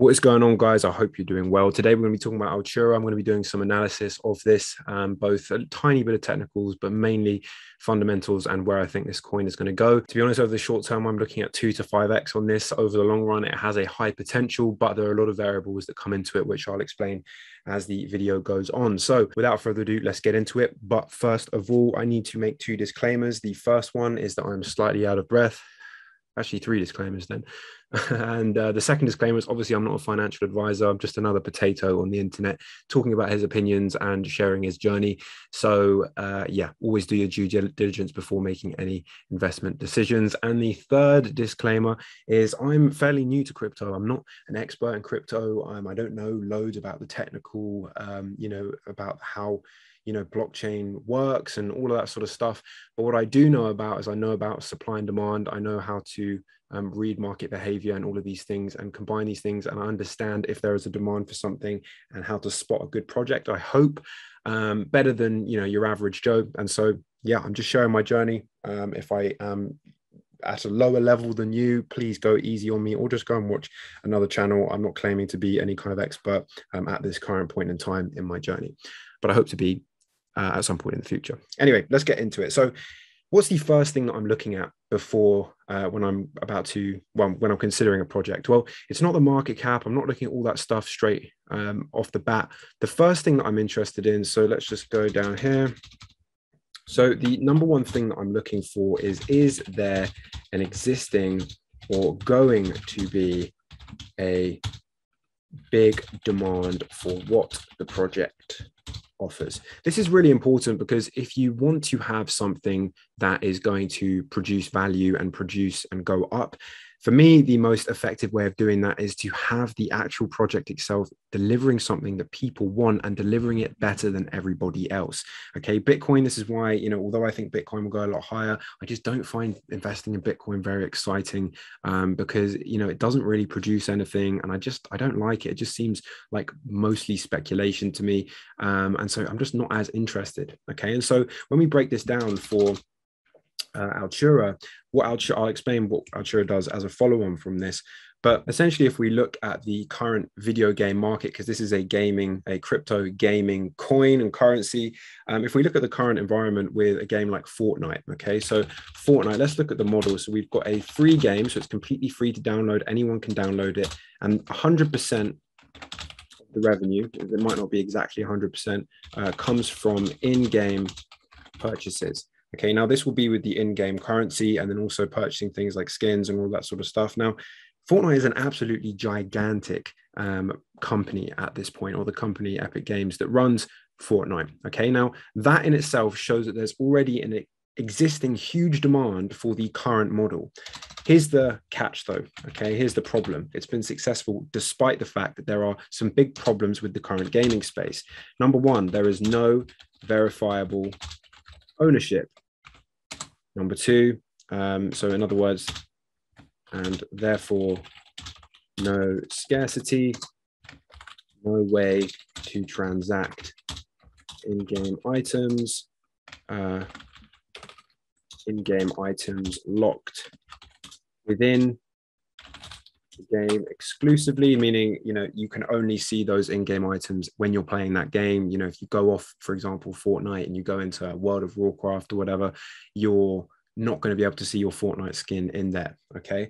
What is going on, guys? I hope you're doing well. Today, we're going to be talking about Altura. I'm going to be doing some analysis of this, both a tiny bit of technicals, but mainly fundamentals and where I think this coin is going to go. To be honest, over the short term, I'm looking at 2 to 5x on this. Over the long run, it has a high potential, but there are a lot of variables that come into it, which I'll explain as the video goes on. So without further ado, let's get into it. But first of all, I need to make 2 disclaimers. The first one is that I'm slightly out of breath. Actually 3 disclaimers then. And the second disclaimer is obviously I'm not a financial advisor. I'm just another potato on the internet talking about his opinions and sharing his journey. So yeah, always do your due diligence before making any investment decisions. And the third disclaimer is I'm fairly new to crypto. I'm not an expert in crypto. I don't know loads about the technical, about how blockchain works and all of that sort of stuff. But what I do know about is I know about supply and demand. I know how to read market behavior and all of these things and combine these things. And I understand if there is a demand for something and how to spot a good project, I hope, better than, your average Joe. And so, yeah, I'm just sharing my journey. If I am at a lower level than you, please go easy on me or just go and watch another channel. I'm not claiming to be any kind of expert at this current point in time in my journey, but I hope to be at some point in the future. Anyway, let's get into it. So what's the first thing that I'm looking at before when I'm considering a project? Well, it's not the market cap. I'm not looking at all that stuff straight off the bat. The first thing that I'm interested in, so let's just go down here. So the number one thing that I'm looking for is there an existing or going to be a big demand for what the project offers? This is really important because if you want to have something that is going to produce value and produce and go up, for me, the most effective way of doing that is to have the actual project itself delivering something that people want and delivering it better than everybody else. Okay, Bitcoin, this is why, although I think Bitcoin will go a lot higher, I just don't find investing in Bitcoin very exciting because, it doesn't really produce anything. And I don't like it. It just seems like mostly speculation to me. And so I'm just not as interested. Okay, and so when we break this down for Altura, I'll explain what Altura does as a follow-on from this. But essentially, if we look at the current video game market, because this is a crypto gaming coin and currency, if we look at the current environment with a game like Fortnite, okay, so Fortnite, let's look at the model. So we've got a free game, so it's completely free to download. Anyone can download it, and 100% of the revenue, it might not be exactly 100%, comes from in-game purchases. Okay, now this will be with the in-game currency and then also purchasing things like skins and all that sort of stuff. Now, Fortnite is an absolutely gigantic company at this point, or the company Epic Games that runs Fortnite. Okay, now that in itself shows that there's already an existing huge demand for the current model. Here's the catch though, okay? Here's the problem. It's been successful despite the fact that there are some big problems with the current gaming space. Number one, there is no verifiable ownership. Number two, so in other words, and therefore no scarcity, no way to transact in-game items, locked within the game exclusively, meaning, you can only see those in-game items when you're playing that game. If you go off, for example, Fortnite and you go into World of Warcraft or whatever, you're not going to be able to see your Fortnite skin in there. Okay.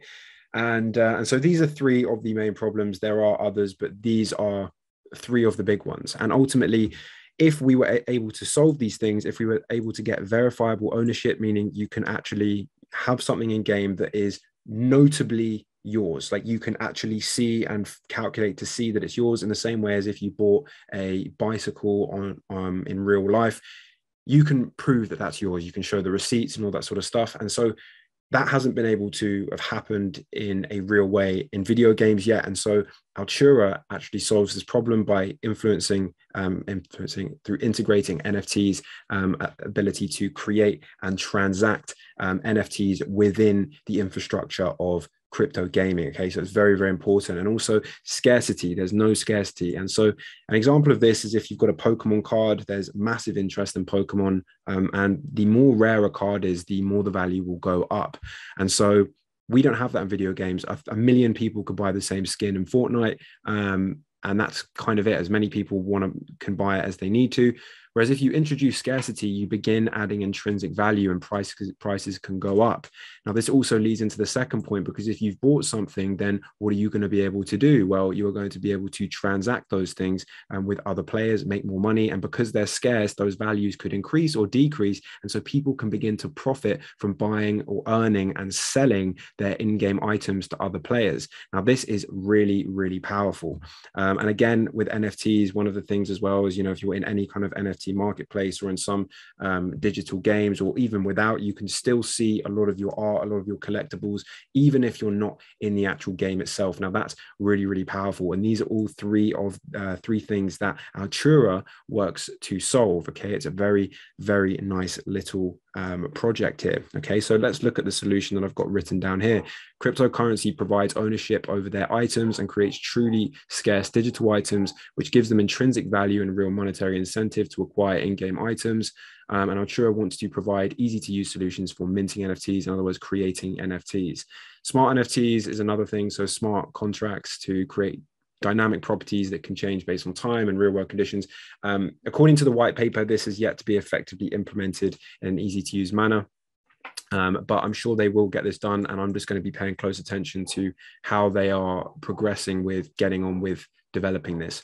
And so these are 3 of the main problems. There are others, but these are 3 of the big ones. And ultimately, if we were able to solve these things, if we were able to get verifiable ownership, meaning you can actually have something in game that is notably yours, like you can actually see and calculate to see that it's yours, in the same way as if you bought a bicycle on in real life, you can prove that that's yours. You can show the receipts and all that sort of stuff. And so that hasn't been able to have happened in a real way in video games yet. And so Altura actually solves this problem by influencing through integrating NFTs, ability to create and transact NFTs within the infrastructure of crypto gaming. Okay, so it's very, very important. And also scarcity, there's no scarcity. And so an example of this is if you've got a Pokemon card, there's massive interest in Pokemon, and the more rare a card is, the more the value will go up. And so We don't have that in video games. A million people could buy the same skin in Fortnite. And that's kind of it. As many people can buy it as they need to. Whereas if you introduce scarcity, you begin adding intrinsic value and prices can go up. Now, this also leads into the second point, because if you've bought something, then what are you going to be able to do? Well, you are going to be able to transact those things with other players, make more money. And because they're scarce, those values could increase or decrease. And so people can begin to profit from buying or earning and selling their in-game items to other players. Now, this is really, really powerful. And again, with NFTs, one of the things as well is, if you're in any kind of NFT marketplace or in some digital games, or even without, you can still see a lot of your art, a lot of your collectibles, even if you're not in the actual game itself. Now, that's really, really powerful. And these are all three things that Altura works to solve. Okay, it's a very, very nice little project here. Okay, so let's look at the solution that I've got written down here. Cryptocurrency provides ownership over their items and creates truly scarce digital items, which gives them intrinsic value and real monetary incentive to acquire in-game items. And Altura wants to provide easy-to-use solutions for minting NFTs, in other words, creating NFTs. Smart NFTs is another thing, so smart contracts to create dynamic properties that can change based on time and real world conditions. According to the white paper, this is yet to be effectively implemented in an easy to use manner. But I'm sure they will get this done, and I'm just going to be paying close attention to how they are progressing with getting on with developing this.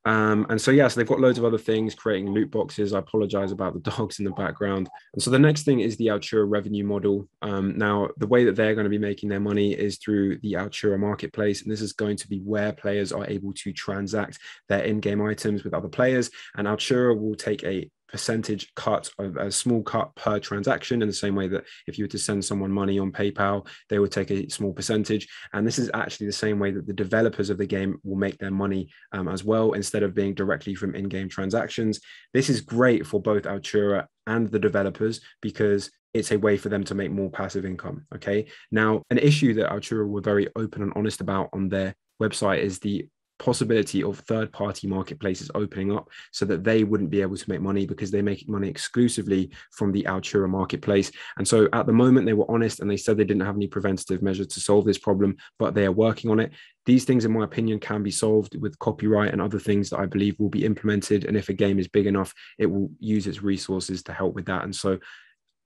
And so, yeah, so they've got loads of other things, creating loot boxes. I apologize about the dogs in the background. And so the next thing is the Altura revenue model. Now, the way that they're going to be making their money is through the Altura marketplace. And this is going to be where players are able to transact their in-game items with other players. And Altura will take a percentage cut, of a small cut per transaction, in the same way that if you were to send someone money on PayPal, they would take a small percentage. And this is actually the same way that the developers of the game will make their money as well, instead of being directly from in-game transactions. This is great for both Altura and the developers, because it's a way for them to make more passive income. Okay. Now, an issue that Altura were very open and honest about on their website is the possibility of third-party marketplaces opening up, so that they wouldn't be able to make money, because they make money exclusively from the Altura marketplace. And so at the moment, they were honest and they said they didn't have any preventative measures to solve this problem, but they are working on it. These things, in my opinion, can be solved with copyright and other things that I believe will be implemented. And if a game is big enough, it will use its resources to help with that. And so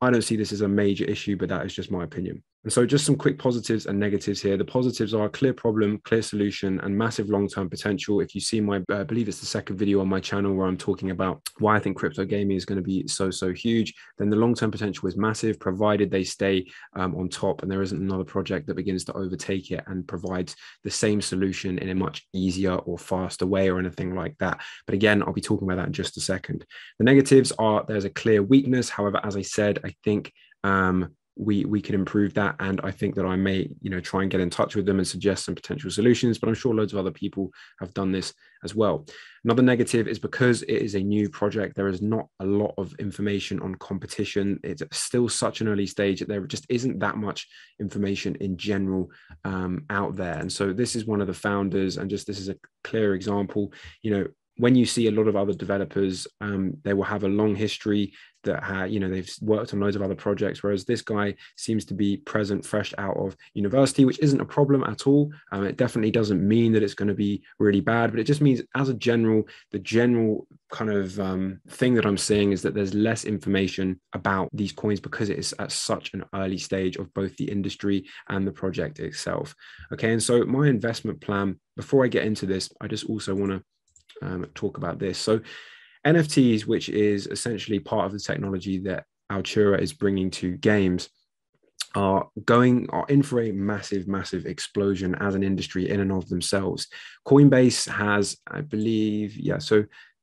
I don't see this as a major issue, but that is just my opinion. And so just some quick positives and negatives here. The positives are clear problem, clear solution, and massive long-term potential. If you see my, I believe it's the second video on my channel where I'm talking about why I think crypto gaming is going to be so huge, then the long-term potential is massive, provided they stay on top and there isn't another project that begins to overtake it and provides the same solution in a much easier or faster way or anything like that. But again, I'll be talking about that in just a second. The negatives are there's a clear weakness. However, as I said, I think we can improve that, and I think that I may try and get in touch with them and suggest some potential solutions, but I'm sure loads of other people have done this as well. Another negative is because it is a new project, there is not a lot of information on competition. It's still such an early stage that there just isn't that much information in general out there. And so this is one of the founders, and just this is a clear example. When you see a lot of other developers, they will have a long history that they've worked on loads of other projects, whereas this guy seems to be present fresh out of university, which isn't a problem at all. It definitely doesn't mean that it's going to be really bad, but it just means as a the general kind of thing that I'm seeing is that there's less information about these coins, because it is at such an early stage of both the industry and the project itself. Okay, and so my investment plan, before I get into this, I just also want to talk about this. So NFTs, which is essentially part of the technology that Altura is bringing to games, are in for a massive explosion as an industry in and of themselves. Coinbase has, I believe,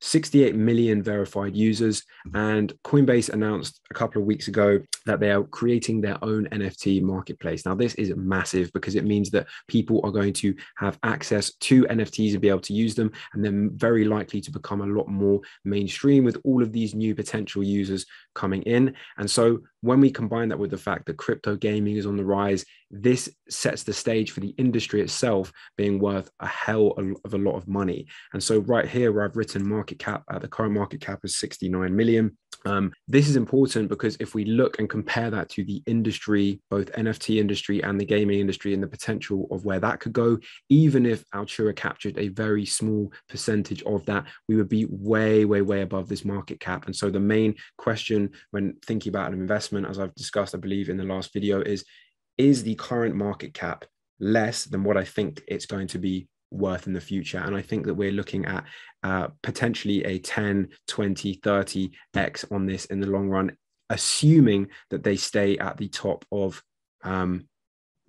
68 million verified users, and Coinbase announced a couple of weeks ago that they are creating their own NFT marketplace. Now, this is massive because it means that people are going to have access to NFTs and be able to use them, and they're very likely to become a lot more mainstream with all of these new potential users coming in. And so when we combine that with the fact that crypto gaming is on the rise, this sets the stage for the industry itself being worth a hell of a lot of money. And so right here where I've written market cap, the current market cap is 69 million. This is important because if we look and compare that to the industry, both NFT industry and the gaming industry, and the potential of where that could go, even if Altura captured a very small percentage of that, we would be way, way, way above this market cap. And so the main question when thinking about an investment, as I've discussed, I believe in the last video, is the current market cap less than what I think it's going to be worth in the future? And I think that we're looking at potentially a 10, 20, 30x on this in the long run, assuming that they stay at the top of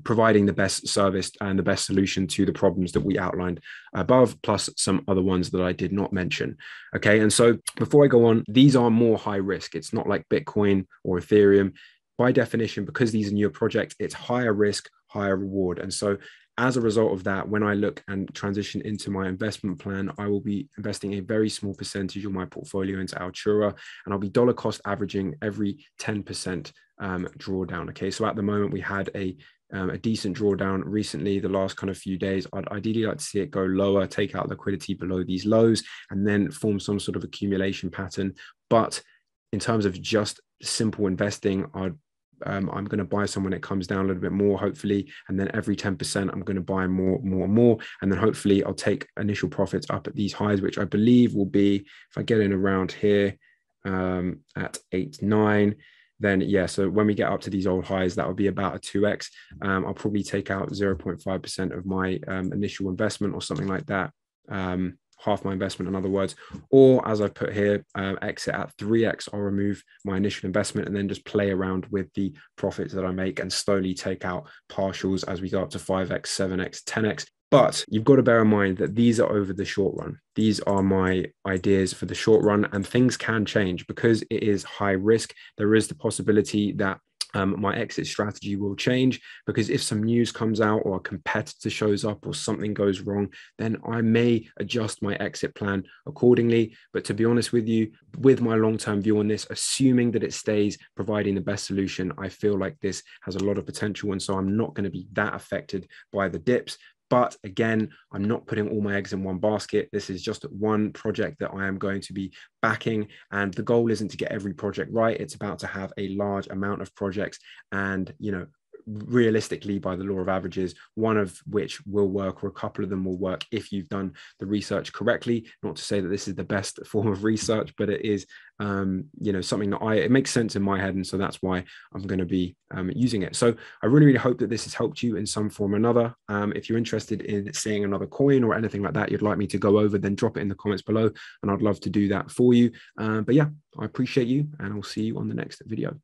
providing the best service and the best solution to the problems that we outlined above, plus some other ones that I did not mention. Okay, and so before I go on, these are more high risk. It's not like Bitcoin or Ethereum. By definition, because these are newer projects, it's higher risk, higher reward. And so as a result of that, when I look and transition into my investment plan, I will be investing a very small percentage of my portfolio into Altura, and I'll be dollar cost averaging every 10% drawdown. Okay, so at the moment we had a decent drawdown recently, the last kind of few days. I'd ideally like to see it go lower, take out liquidity below these lows, and then form some sort of accumulation pattern. But in terms of just simple investing, I'm going to buy some when it comes down a little bit more, hopefully, and then every 10% I'm going to buy more, and then hopefully I'll take initial profits up at these highs, which I believe will be, if I get in around here at 8, 9, then yeah, so when we get up to these old highs, that will be about a 2x. I'll probably take out 0.5% of my initial investment or something like that. Half my investment, in other words, or as I put here, exit at 3x. I'll remove my initial investment and then just play around with the profits that I make and slowly take out partials as we go up to 5x, 7x, 10x. But you've got to bear in mind that these are over the short run. These are my ideas for the short run, and things can change because it is high risk. There is the possibility that my exit strategy will change, because if some news comes out or a competitor shows up or something goes wrong, then I may adjust my exit plan accordingly. But to be honest with you, with my long-term view on this, assuming that it stays providing the best solution, I feel like this has a lot of potential. And so I'm not going to be that affected by the dips. But again, I'm not putting all my eggs in one basket. This is just one project that I am going to be backing. And the goal isn't to get every project right. It's about to have a large amount of projects. And, you know, realistically, by the law of averages, one of which will work, or a couple of them will work if you've done the research correctly. Not to say that this is the best form of research, but it is, you know, something that it makes sense in my head. And so that's why I'm going to be using it. So I really, really hope that this has helped you in some form or another. If you're interested in seeing another coin or anything like that you'd like me to go over, then drop it in the comments below, and I'd love to do that for you. But yeah, I appreciate you, and I'll see you on the next video.